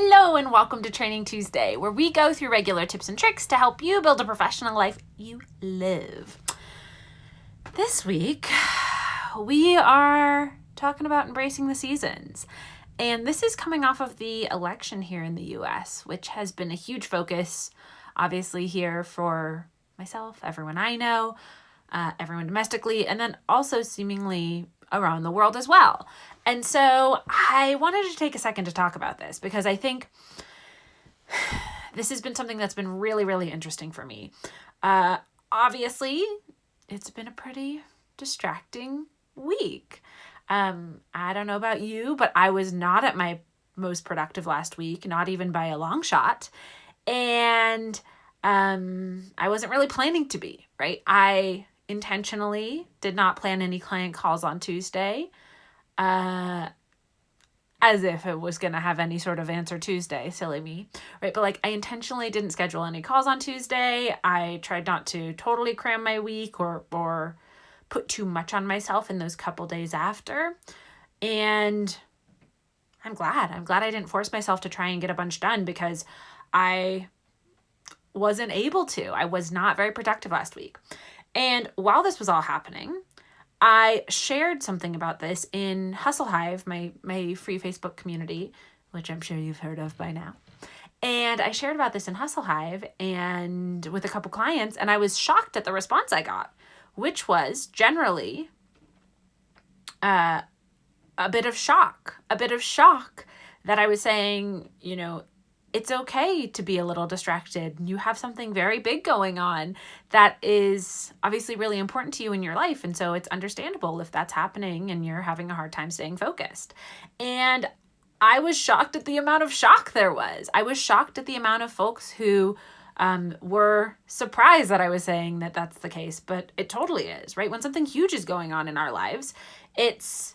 Hello and welcome to Training Tuesday, where we go through regular tips and tricks to help you build a professional life you live. This week, we are talking about embracing the seasons. And this is coming off of the election here in the US, which has been a huge focus, obviously, here for myself, everyone I know, everyone domestically, and then also seemingly around the world as well. And so I wanted to take a second to talk about this because I think this has been something that's been really, really interesting for me. Obviously, it's been a pretty distracting week. I don't know about you, but I was not at my most productive last week, not even by a long shot. And I wasn't really planning to be, right? I intentionally did not plan any client calls on Tuesday, as if it was going to have any sort of answer Tuesday, silly me, right? But I intentionally didn't schedule any calls on Tuesday. I tried not to totally cram my week or put too much on myself in those couple days after. And I'm glad I didn't force myself to try and get a bunch done because I wasn't able to. I was not very productive last week. And while this was all happening, I shared something about this in Hustle Hive, my free Facebook community, which I'm sure you've heard of by now. And I shared about this in Hustle Hive and with a couple clients, and I was shocked at the response I got, which was generally a bit of shock that I was saying, it's okay to be a little distracted. You have something very big going on that is obviously really important to you in your life. And so it's understandable if that's happening and you're having a hard time staying focused. And I was shocked at the amount of shock there was. I was shocked at the amount of folks who were surprised that I was saying that that's the case, but it totally is, right? When something huge is going on in our lives, it's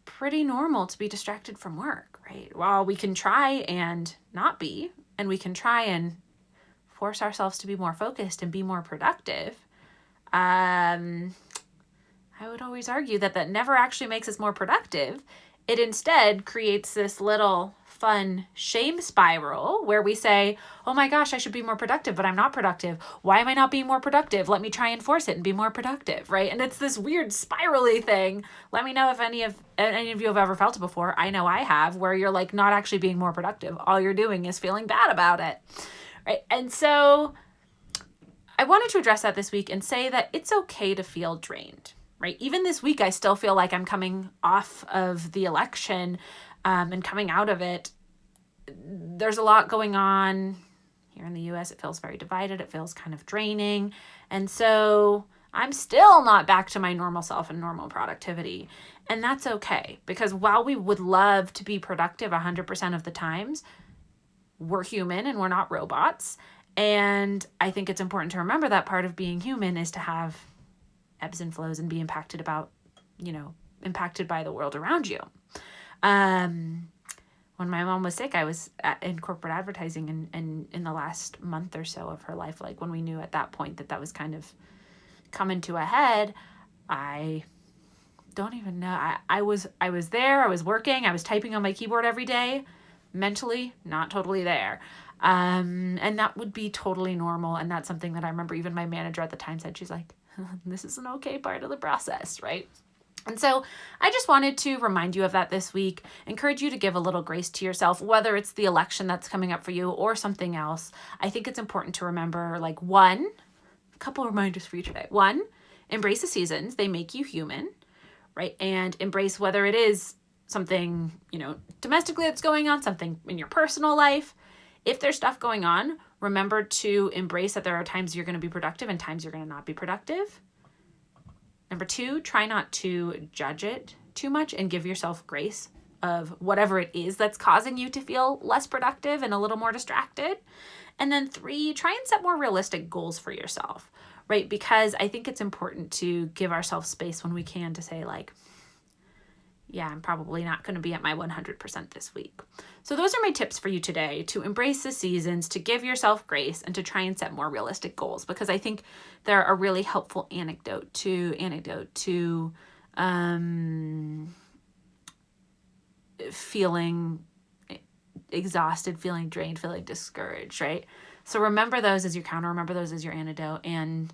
pretty normal to be distracted from work, right? While we can try and not be, and we can try and force ourselves to be more focused and be more productive, I would always argue that never actually makes us more productive. It instead creates this little fun shame spiral where we say, oh my gosh, I should be more productive, but I'm not productive. Why am I not being more productive? Let me try and force it and be more productive, right? And it's this weird spirally thing. Let me know if any of you have ever felt it before. I know I have, where you're not actually being more productive. All you're doing is feeling bad about it, right? And so I wanted to address that this week and say that it's okay to feel drained, right? Even this week, I still feel like I'm coming off of the election and coming out of it. There's a lot going on here in the US. It feels very divided. It feels kind of draining. And so I'm still not back to my normal self and normal productivity. And that's okay, because while we would love to be productive 100% of the times, we're human and we're not robots. And I think it's important to remember that part of being human is to have ebbs and flows and be impacted by the world around you. When my mom was sick, I was in corporate advertising and in the last month or so of her life, when we knew at that point that was kind of coming to a head, I don't even know. I was there, I was working, I was typing on my keyboard every day, mentally not totally there. And that would be totally normal. And that's something that I remember even my manager at the time said, she's like, this is an okay part of the process, right? And so I just wanted to remind you of that this week, encourage you to give a little grace to yourself, whether it's the election that's coming up for you or something else. I think it's important to remember, a couple reminders for you today. One, embrace the seasons. They make you human, right? And embrace whether it is something, domestically that's going on, something in your personal life. If there's stuff going on, remember to embrace that there are times you're going to be productive and times you're going to not be productive. Number two, try not to judge it too much and give yourself grace of whatever it is that's causing you to feel less productive and a little more distracted. And then three, try and set more realistic goals for yourself, right? Because I think it's important to give ourselves space when we can to say yeah, I'm probably not going to be at my 100% this week. So those are my tips for you today: to embrace the seasons, to give yourself grace, and to try and set more realistic goals, because I think they're a really helpful antidote to feeling exhausted, feeling drained, feeling discouraged, right? So remember those as your counter, remember those as your antidote. And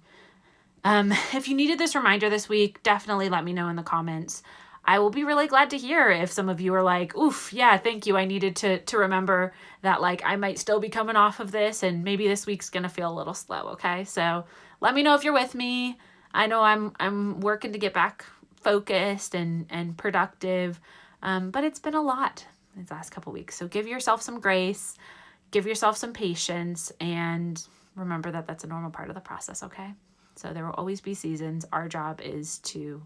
if you needed this reminder this week, definitely let me know in the comments. I will be really glad to hear if some of you are like, oof, yeah, thank you. I needed to remember that, like, I might still be coming off of this and maybe this week's going to feel a little slow. Okay. So let me know if you're with me. I know I'm working to get back focused and productive. But it's been a lot these last couple weeks. So give yourself some grace, give yourself some patience, and remember that that's a normal part of the process. Okay. So there will always be seasons. Our job is to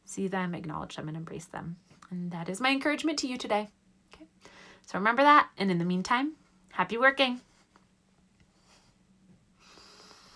see them, acknowledge them, and embrace them. And that is my encouragement to you today. Okay. So remember that. And in the meantime, happy working.